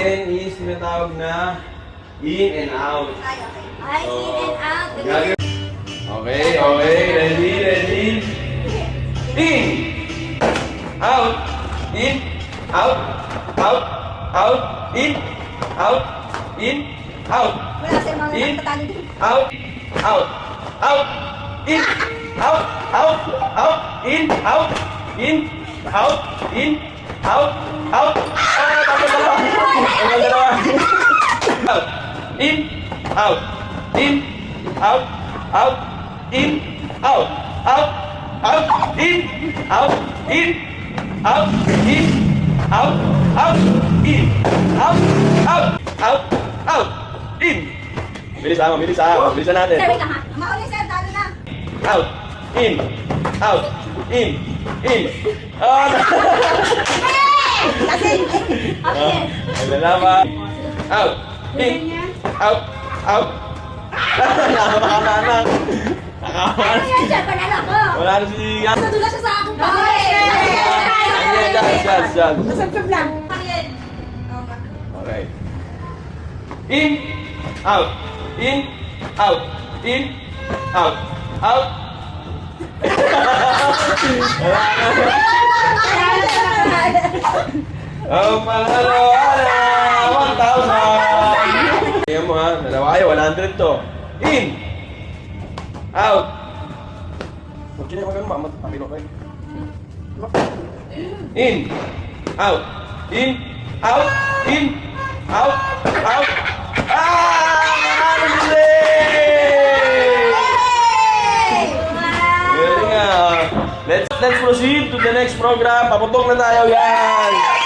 natin is tinatawag na in and out. Ay, okay. Ay, in and out. Okay, okay. Ready, ready. In. Out. In. Out. Out. Out. In. Out. In. Out. Wala sa mga In. nagtatalo din. Out. Out. Out. In. Out. Out. Out. In. Out. In. Out. In. Out. Out. Ah, tapos dalawa. Tapos dalawa. Out. In. Out. In. Out. Out. In. Out. Out. Out. In. Out. In. Out. In. Out. Out. In. Out. Out. Out. Out. In. Bilis ah, mabilis ah. Bilisan natin. Sir, wait lang ha. Mauli sir, talo na. Out. In. Out. In. In. Ah! Kasi, okay. Naglalaban. Out. In. Out. Out. Nakakanak. Ano yan sir, panalo ko. Wala na si... Nadula siya sa akong bahay. Dyan. Masabsab lang. Okay. In. Out. In. Out. In. Out. Out. Oh, panalo na 1,000. Ayan mo ha, dalawa kayo, 100 to. In. Out. Huwag ka na magano, mamapapino kayo. In. Out. In. Out. In. Out. Out. Ah! Manalo sila! Galing ah. Let's proceed to the next program. Paputok na tayo, yan!